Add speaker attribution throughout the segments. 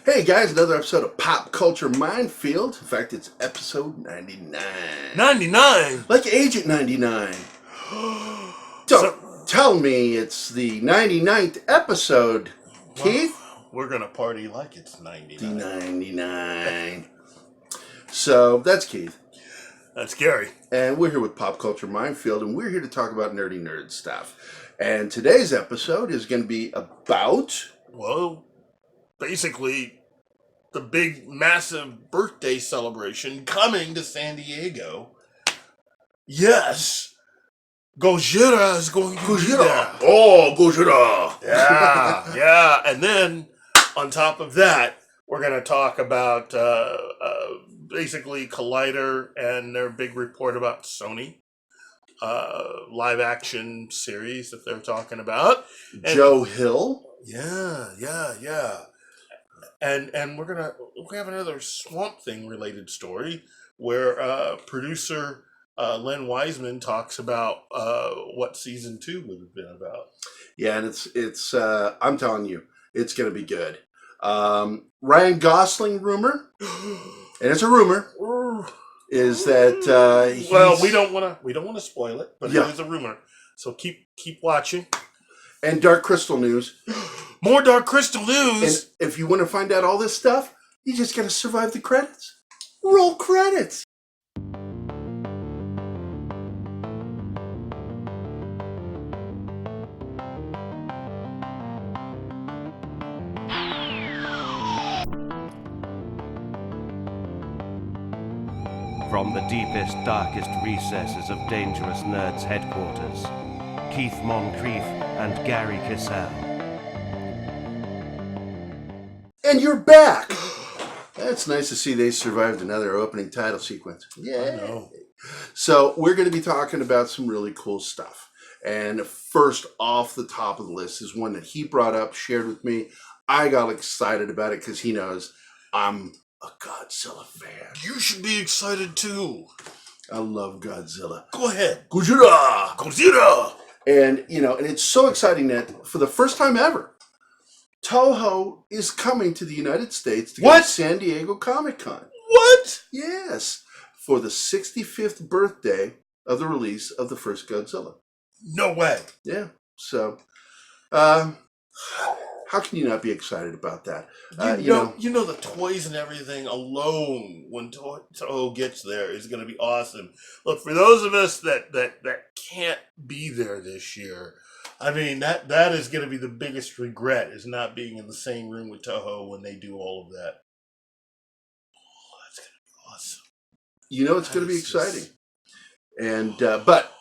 Speaker 1: Hey guys, another episode of Pop Culture Minefield. In fact, it's episode 99.
Speaker 2: 99?
Speaker 1: Like Agent 99. Don't tell me it's the 99th episode, Keith.
Speaker 2: We're going to party like it's 99.
Speaker 1: The 99. So, that's Keith.
Speaker 2: That's Gary.
Speaker 1: And we're here with Pop Culture Minefield, and we're here to talk about nerdy nerd stuff. And today's episode is going to be about...
Speaker 2: Well, basically, the big, massive birthday celebration coming to San Diego. Yes, Godzilla is going to be there.
Speaker 1: Oh, Godzilla!
Speaker 2: Yeah. And then, on top of that, we're going to talk about basically Collider and their big report about Sony. Live-action series that they're talking about.
Speaker 1: Joe Hill.
Speaker 2: Yeah. And we have another Swamp Thing related story where producer Len Wiseman talks about what season 2 would have been about.
Speaker 1: Yeah, and it's I'm telling you, it's gonna be good. Ryan Gosling rumor, and it's a rumor, is that
Speaker 2: well, we don't want to spoil it, but
Speaker 1: yeah.
Speaker 2: It is a rumor. So keep watching.
Speaker 1: And Dark Crystal news.
Speaker 2: More Dark Crystal news.
Speaker 1: And if you want to find out all this stuff, you just gotta survive the credits. Roll credits.
Speaker 3: From the deepest, darkest recesses of Dangerous Nerds headquarters, Keith Moncrief and Gary Kissel.
Speaker 1: And you're back! That's nice to see they survived another opening title sequence.
Speaker 2: Yeah. I know.
Speaker 1: So we're going to be talking about some really cool stuff. And first off the top of the list is one that he brought up, shared with me. I got excited about it because he knows I'm a Godzilla fan.
Speaker 2: You should be excited too.
Speaker 1: I love Godzilla.
Speaker 2: Go ahead.
Speaker 1: Godzilla! And, and it's so exciting that for the first time ever, Toho is coming to the United States to go to San Diego ComicCon.
Speaker 2: What?
Speaker 1: Yes, for the 65th birthday of the release of the first Godzilla.
Speaker 2: No way.
Speaker 1: Yeah, so how can you not be excited about that?
Speaker 2: You know the toys and everything alone when Toho gets there is going to be awesome. Look, for those of us that can't be there this year, I mean that is going to be the biggest regret, is not being in the same room with Toho when they do all of that. Oh, that's going to be awesome.
Speaker 1: It's going to be exciting, and but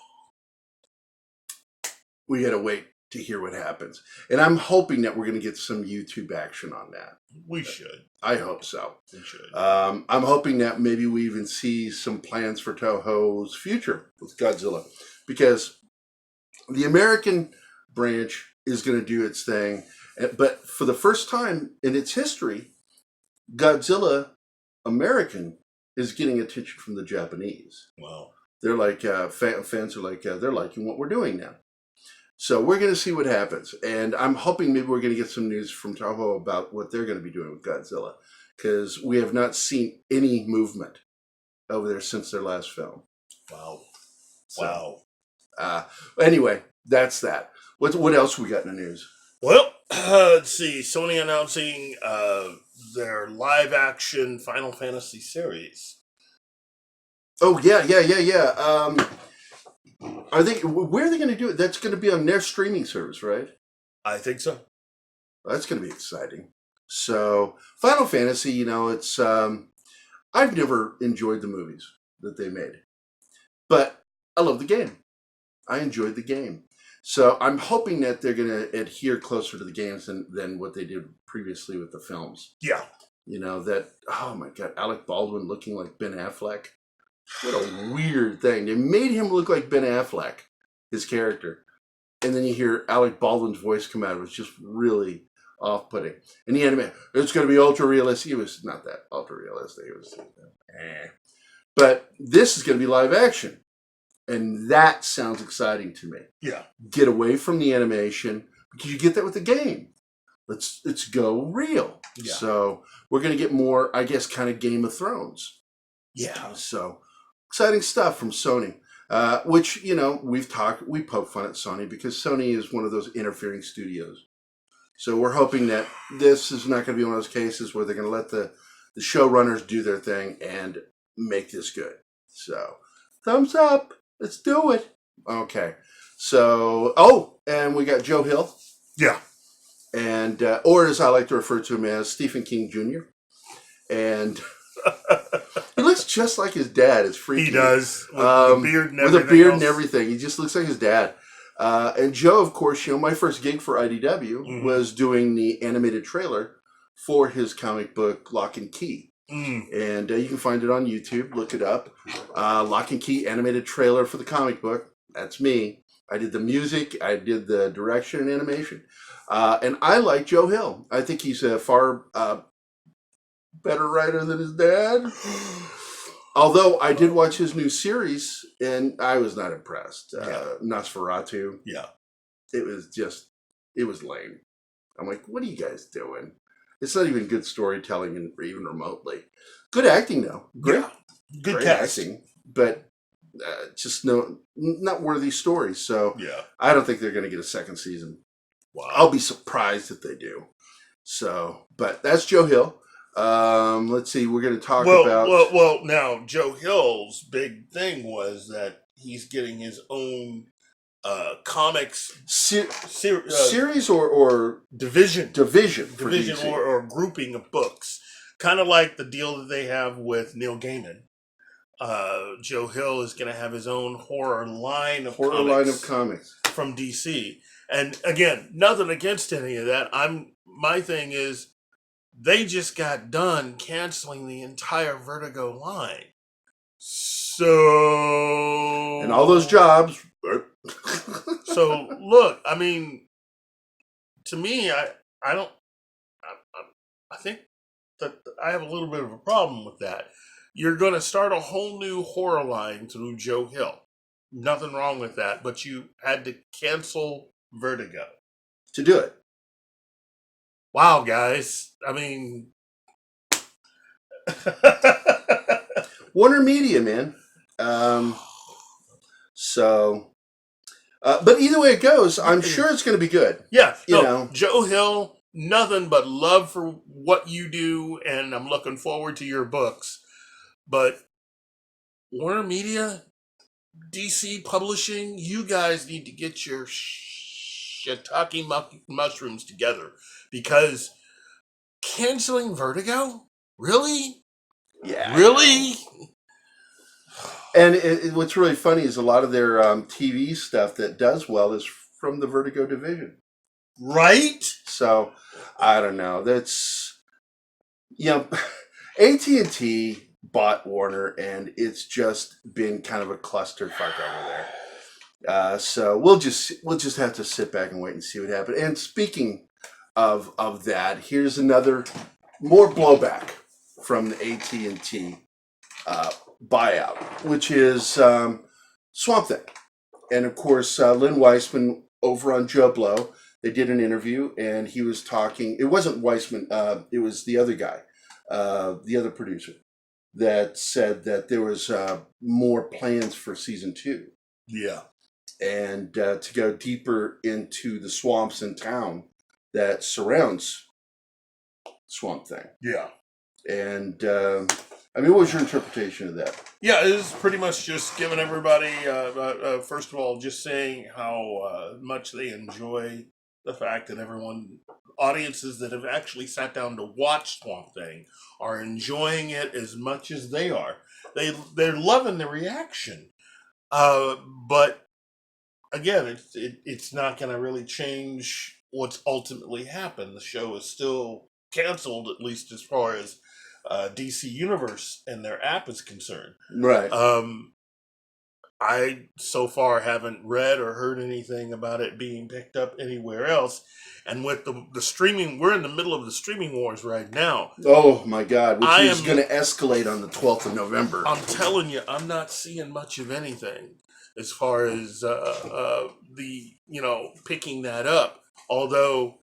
Speaker 1: we got to wait to hear what happens. And I'm hoping that we're going to get some YouTube action on that.
Speaker 2: We should.
Speaker 1: I hope so.
Speaker 2: We should.
Speaker 1: I'm hoping that maybe we even see some plans for Toho's future with Godzilla, because the American branch is going to do its thing. But for the first time in its history, Godzilla American is getting attention from the Japanese.
Speaker 2: Wow.
Speaker 1: They're like, fans are like, they're liking what we're doing now. So we're going to see what happens. And I'm hoping maybe we're going to get some news from Toho about what they're going to be doing with Godzilla, because we have not seen any movement over there since their last film.
Speaker 2: Wow.
Speaker 1: So, anyway, that's that. What else we got in the news?
Speaker 2: Well, let's see. Sony announcing their live-action Final Fantasy series.
Speaker 1: Oh, yeah. Where are they going to do it? That's going to be on their streaming service, right?
Speaker 2: I think so.
Speaker 1: That's going to be exciting. So, Final Fantasy, it's... I've never enjoyed the movies that they made. But I love the game. I enjoyed the game. So, I'm hoping that they're going to adhere closer to the games than what they did previously with the films.
Speaker 2: Yeah.
Speaker 1: Oh my God, Alec Baldwin looking like Ben Affleck. What a weird thing. They made him look like Ben Affleck, his character. And then you hear Alec Baldwin's voice come out. It was just really off-putting. And the anime, it's going to be ultra-realistic. It was not that ultra-realistic. It was But this is going to be live action. And that sounds exciting to me.
Speaker 2: Yeah.
Speaker 1: Get away from the animation because you get that with the game. Let's go real.
Speaker 2: Yeah.
Speaker 1: So we're going to get more, I guess, kind of Game of Thrones.
Speaker 2: Yeah.
Speaker 1: So exciting stuff from Sony. Which, you know, we poke fun at Sony because Sony is one of those interfering studios. So we're hoping that this is not going to be one of those cases where they're going to let the showrunners do their thing and make this good. So thumbs up. Let's do it. Okay. So, and we got Joe Hill.
Speaker 2: Yeah.
Speaker 1: And, or as I like to refer to him as, Stephen King Jr. And he looks just like his dad. It's freaky.
Speaker 2: He does. With the beard and everything.
Speaker 1: With a beard
Speaker 2: else.
Speaker 1: and everything. He just looks like his dad. And Joe, of course, you know, my first gig for IDW was doing the animated trailer for his comic book, Lock and Key. And you can find it on YouTube. Look it up. Lock and Key animated trailer for the comic book. That's me. I did the music. I did the direction and animation. And I like Joe Hill. I think he's a far better writer than his dad. Although I did watch his new series, and I was not impressed. Nosferatu.
Speaker 2: Yeah.
Speaker 1: It was lame. I'm like, what are you guys doing? It's not even good storytelling, even remotely. Good acting, though.
Speaker 2: Good cast.
Speaker 1: Acting, but just not worthy stories. So
Speaker 2: yeah,
Speaker 1: I don't think they're going to get a second season.
Speaker 2: Wow.
Speaker 1: I'll be surprised if they do. So, but that's Joe Hill. Let's see. We're going to talk about.
Speaker 2: Well. Now Joe Hill's big thing was that he's getting his own comics
Speaker 1: series or
Speaker 2: division
Speaker 1: for
Speaker 2: or grouping of books, kind of like the deal that they have with Neil Gaiman. Joe Hill is going to have his own horror line of comics from DC. And again, nothing against any of that. My thing is they just got done canceling the entire Vertigo line. So
Speaker 1: and all those jobs.
Speaker 2: So look, I mean, to me, I think that I have a little bit of a problem with that. You're going to start a whole new horror line through Joe Hill. Nothing wrong with that, but you had to cancel Vertigo
Speaker 1: to do it.
Speaker 2: Wow, guys. I mean,
Speaker 1: Warner Media, man. But either way it goes, I'm sure it's going to be good.
Speaker 2: Yeah,
Speaker 1: you know,
Speaker 2: Joe Hill, nothing but love for what you do, and I'm looking forward to your books. But Warner Media, DC Publishing, you guys need to get your shiitake mushrooms together, because canceling Vertigo? Really?
Speaker 1: Yeah.
Speaker 2: Really?
Speaker 1: And what's really funny is a lot of their TV stuff that does well is from the Vertigo division.
Speaker 2: Right?
Speaker 1: So, I don't know. That's, you know, AT&T bought Warner, and it's just been kind of a clusterfuck over there. So we'll just have to sit back and wait and see what happens. And speaking of that, here's another more blowback from the AT&T buyout, which is Swamp Thing. And of course, Lynn Weissman over on Joe Blow, they did an interview, and he was talking. It wasn't Weissman, it was the other guy, the other producer, that said that there was more plans for season 2.
Speaker 2: Yeah. And
Speaker 1: to go deeper into the swamps in town that surrounds Swamp Thing.
Speaker 2: Yeah.
Speaker 1: And I mean, what was your interpretation of that?
Speaker 2: Yeah, it is pretty much just giving everybody, first of all, just saying how much they enjoy the fact that audiences that have actually sat down to watch Swamp Thing are enjoying it as much as they are. They're loving the reaction. But again, it's not going to really change what's ultimately happened. The show is still canceled, at least as far as DC Universe and their app is concerned.
Speaker 1: Right.
Speaker 2: I so far haven't read or heard anything about it being picked up anywhere else. And with the streaming, we're in the middle of the streaming wars right now.
Speaker 1: Oh my God, which
Speaker 2: I
Speaker 1: is
Speaker 2: am-
Speaker 1: going to escalate on the 12th of November.
Speaker 2: I'm telling you, I'm not seeing much of anything as far as the picking that up. Although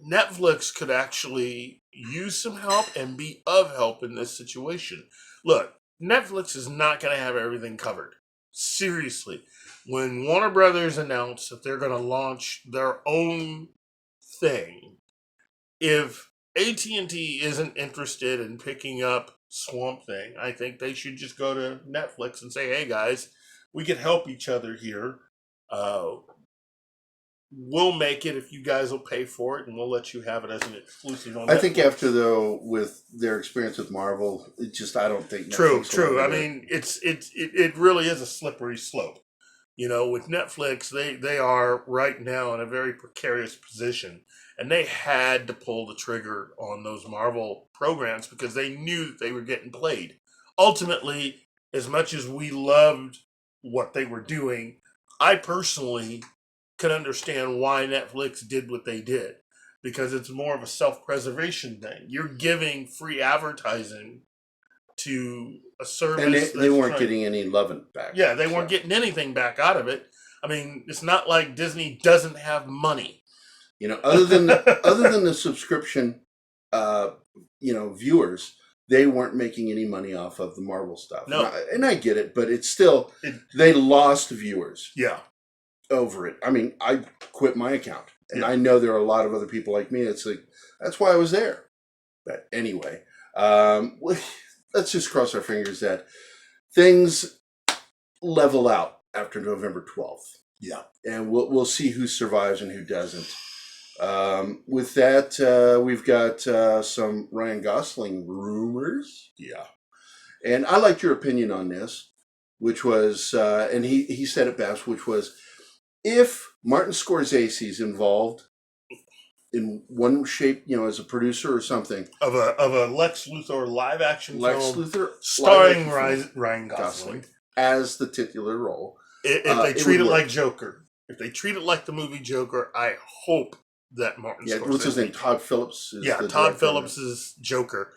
Speaker 2: Netflix could actually use some help and be of help in this situation. Look, Netflix is not going to have everything covered. Seriously, when Warner Brothers announced that they're going to launch their own thing, if AT&T isn't interested in picking up Swamp Thing, I think they should just go to Netflix and say, "Hey guys, we can help each other here. We'll make it if you guys will pay for it, and we'll let you have it as an exclusive on Netflix."
Speaker 1: I think after though, with their experience with Marvel, I don't think
Speaker 2: True.
Speaker 1: Netflix will
Speaker 2: I
Speaker 1: ever-
Speaker 2: mean, it really is a slippery slope. With Netflix, they are right now in a very precarious position, and they had to pull the trigger on those Marvel programs because they knew that they were getting played. Ultimately, as much as we loved what they were doing, I personally could understand why Netflix did what they did, because it's more of a self-preservation thing. You're giving free advertising to a service,
Speaker 1: and they
Speaker 2: that's
Speaker 1: weren't
Speaker 2: trying-
Speaker 1: getting any loving back.
Speaker 2: Yeah, they weren't
Speaker 1: So.
Speaker 2: getting anything back out of it. I mean, it's not like Disney doesn't have money.
Speaker 1: Other than the subscription, viewers, they weren't making any money off of the Marvel stuff.
Speaker 2: No.
Speaker 1: And I get it, but it's still they lost viewers
Speaker 2: Yeah.
Speaker 1: over it. I mean, I quit my account, and
Speaker 2: Yeah.
Speaker 1: I know there are a lot of other people like me. It's like that's why I was there. But anyway, let's just cross our fingers that things level out after November 12th.
Speaker 2: Yeah.
Speaker 1: And we'll see who survives and who doesn't. With that, we've got some Ryan Gosling rumors.
Speaker 2: Yeah.
Speaker 1: And I liked your opinion on this, which was, and he said it best, which was, if Martin Scorsese is involved in one shape, as a producer or something,
Speaker 2: Of a Lex Luthor live action
Speaker 1: Lex
Speaker 2: film
Speaker 1: Luthor
Speaker 2: starring
Speaker 1: live-action film,
Speaker 2: Ryan Gosling.
Speaker 1: as the titular role.
Speaker 2: If
Speaker 1: it
Speaker 2: they treat
Speaker 1: would
Speaker 2: it like
Speaker 1: work.
Speaker 2: Joker, if they treat it like the movie Joker, I hope that Martin
Speaker 1: Yeah,
Speaker 2: Scorsese.
Speaker 1: what's his name? Todd Phillips. Is
Speaker 2: Yeah,
Speaker 1: the
Speaker 2: Todd
Speaker 1: director.
Speaker 2: Phillips is Joker.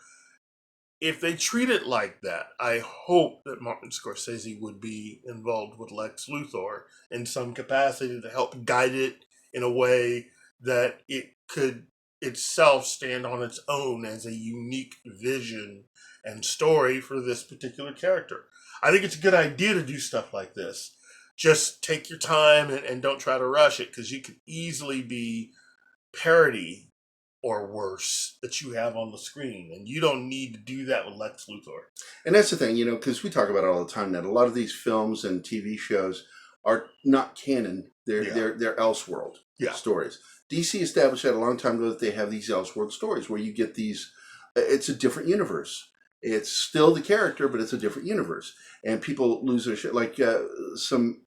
Speaker 2: If they treat it like that, I hope that Martin Scorsese would be involved with Lex Luthor in some capacity to help guide it in a way that it could itself stand on its own as a unique vision and story for this particular character. I think it's a good idea to do stuff like this. Just take your time and don't try to rush it, because you could easily be parody or worse that you have on the screen, and you don't need to do that with Lex Luthor.
Speaker 1: And that's the thing, because we talk about it all the time, that a lot of these films and TV shows are not canon. They're Elseworld stories. DC established that a long time ago, that they have these Elseworld stories where you get these, it's a different universe. It's still the character, but it's a different universe. And people lose their shit. Like some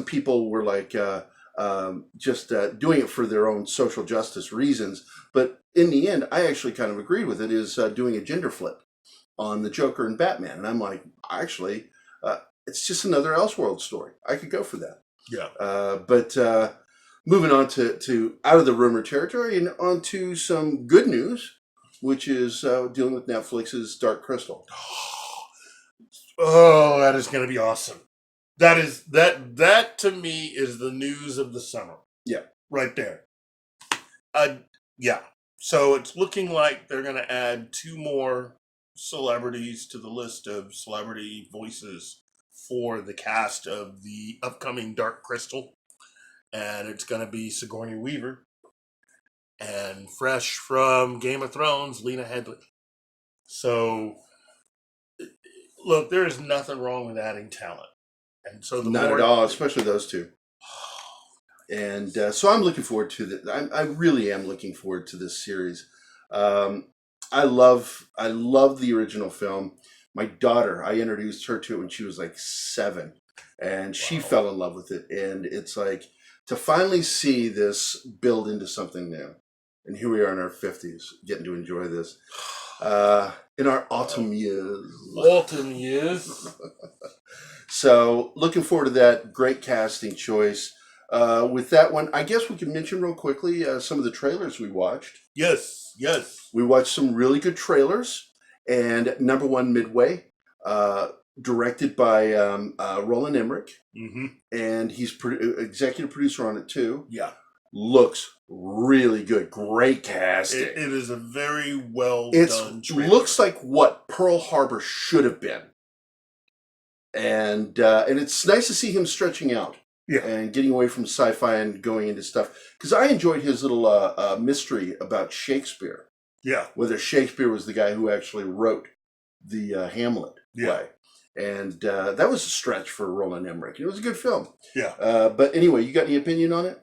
Speaker 1: people were like just doing it for their own social justice reasons. But in the end, I actually kind of agreed with it, is doing a gender flip on the Joker and Batman. And I'm like, actually, it's just another Elseworld story. I could go for that.
Speaker 2: Yeah.
Speaker 1: But moving on to out of the rumor territory and onto some good news, which is dealing with Netflix's Dark Crystal.
Speaker 2: Oh, that is going to be awesome. That to me is the news of the summer.
Speaker 1: Yeah.
Speaker 2: Right there. Yeah. So it's looking like they're going to add 2 more celebrities to the list of celebrity voices for the cast of the upcoming Dark Crystal. And it's going to be Sigourney Weaver. And fresh from Game of Thrones, Lena Headey. So, look, there is nothing wrong with adding talent. And so
Speaker 1: Not at all, especially those two. And so I'm looking forward to that. I really am looking forward to this series. I love the original film. My daughter, I introduced her to it when she was like 7, and she fell in love with it. And it's like to finally see this build into something new. And here we are in our 50s, getting to enjoy this in our autumn years.
Speaker 2: Autumn years.
Speaker 1: So looking forward to that. Great casting choice. With that one, I guess we can mention real quickly some of the trailers we watched.
Speaker 2: Yes.
Speaker 1: We watched some really good trailers. And number one, Midway, directed by Roland Emmerich.
Speaker 2: Mm-hmm.
Speaker 1: And he's executive producer on it too.
Speaker 2: Yeah.
Speaker 1: Looks really good. Great casting.
Speaker 2: It is a very well done trailer.
Speaker 1: Looks like what Pearl Harbor should have been. And it's nice to see him stretching out.
Speaker 2: Yeah.
Speaker 1: And getting away from sci-fi and going into stuff. Because I enjoyed his little mystery about Shakespeare.
Speaker 2: Yeah.
Speaker 1: Whether Shakespeare was the guy who actually wrote the Hamlet play. And that was a stretch for Roland Emmerich. It was a good film.
Speaker 2: Yeah.
Speaker 1: But anyway, you got any opinion on it?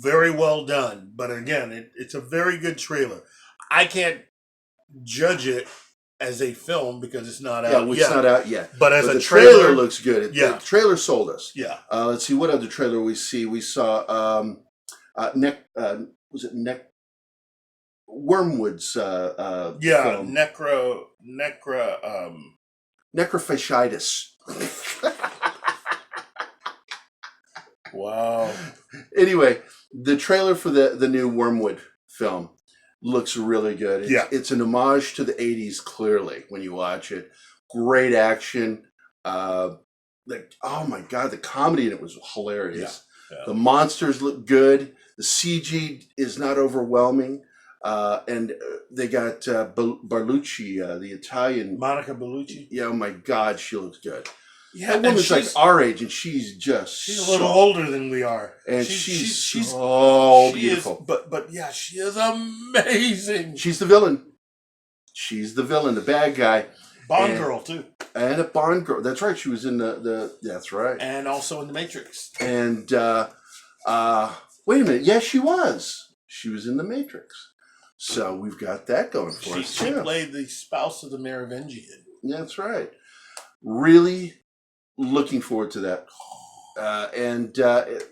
Speaker 2: Very well done. But again, it's a very good trailer. I can't judge it as a film because it's not out yet.
Speaker 1: It's not out yet.
Speaker 2: But as
Speaker 1: the
Speaker 2: a trailer
Speaker 1: looks good. The trailer sold us.
Speaker 2: Yeah.
Speaker 1: Let's see, what other trailer we see? We saw Wormwood's film. Necrophagitis.
Speaker 2: Wow.
Speaker 1: Anyway, the trailer for the new Wormwood film looks really good. It's an homage to the 80s, clearly, when you watch it. Great action. Oh my God, the comedy in it was hilarious. Yeah. The monsters look good. The CG is not overwhelming. And they got Bellucci, the Italian.
Speaker 2: Monica Bellucci?
Speaker 1: Yeah, oh my God, she looks good.
Speaker 2: Yeah,
Speaker 1: that woman's like our age, and she's
Speaker 2: a little older than we are.
Speaker 1: And she's so beautiful.
Speaker 2: But yeah, she is amazing.
Speaker 1: She's the villain. She's the villain, the bad guy.
Speaker 2: Bond girl, too.
Speaker 1: And a Bond girl. That's right. She was in that's right.
Speaker 2: And also in The Matrix.
Speaker 1: And, wait a minute. Yes, she was. She was in The Matrix. So we've got that going for us, too.
Speaker 2: She played the spouse of the Merovingian.
Speaker 1: That's right. Really looking forward to that.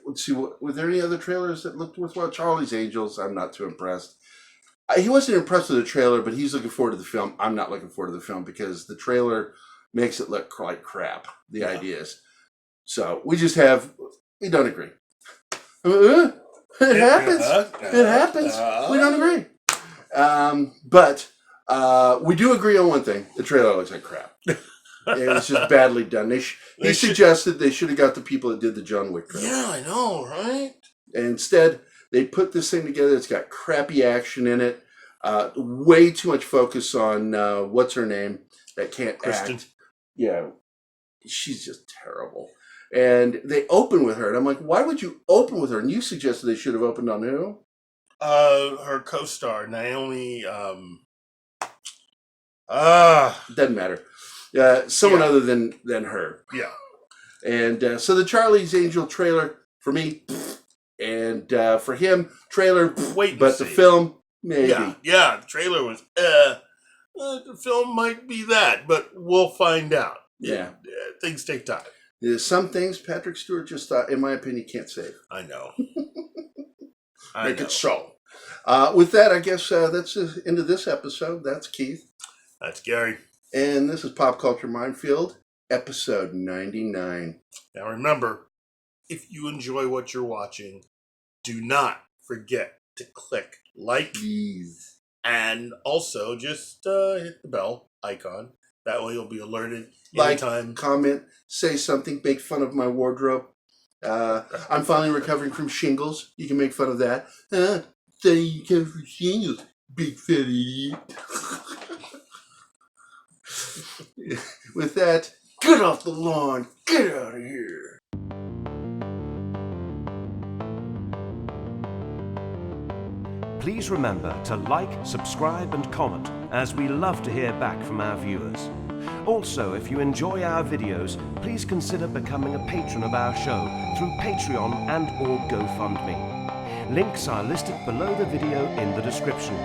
Speaker 1: Let's see, were there any other trailers that looked worthwhile? Charlie's Angels, I'm not too impressed. He wasn't impressed with the trailer, but he's looking forward to the film. I'm not looking forward to the film because the trailer makes it look like crap, the ideas. So we don't agree. It happens. It happens. We don't agree. But we do agree on one thing. The trailer looks like crap. It was just badly done. He suggested they should have got the people that did the John Wick trailer.
Speaker 2: Yeah, I know, right?
Speaker 1: And instead, they put this thing together. It's got crappy action in it. Way too much focus on what's her name that can't
Speaker 2: Kristen.
Speaker 1: act. Yeah, she's just terrible. And they open with her, and I'm like, why would you open with her? And you suggested they should have opened on who?
Speaker 2: Her co-star Naomi.
Speaker 1: Doesn't matter. Someone other than her.
Speaker 2: Yeah.
Speaker 1: And so the Charlie's Angel trailer for me, and for him trailer.
Speaker 2: Wait,
Speaker 1: but the film maybe.
Speaker 2: Yeah. The trailer was. The film might be that, but we'll find out.
Speaker 1: Yeah.
Speaker 2: Things take time.
Speaker 1: There's some things Patrick Stewart just, in my opinion, can't save.
Speaker 2: I know.
Speaker 1: Make it so. With that, I guess that's the end of this episode. That's Keith.
Speaker 2: That's Gary.
Speaker 1: And this is Pop Culture Minefield, episode 99.
Speaker 2: Now remember, if you enjoy what you're watching, do not forget to click like.
Speaker 1: Please.
Speaker 2: And also just hit the bell icon. That way you'll be alerted anytime.
Speaker 1: Like, comment, say something, make fun of my wardrobe. I'm finally recovering from shingles. You can make fun of that. Then you come from shingles, big fat idiot. With that, get off the lawn. Get out of here.
Speaker 3: Please remember to like, subscribe and comment, as we love to hear back from our viewers. Also, if you enjoy our videos, please consider becoming a patron of our show through Patreon and/or GoFundMe. Links are listed below the video in the description.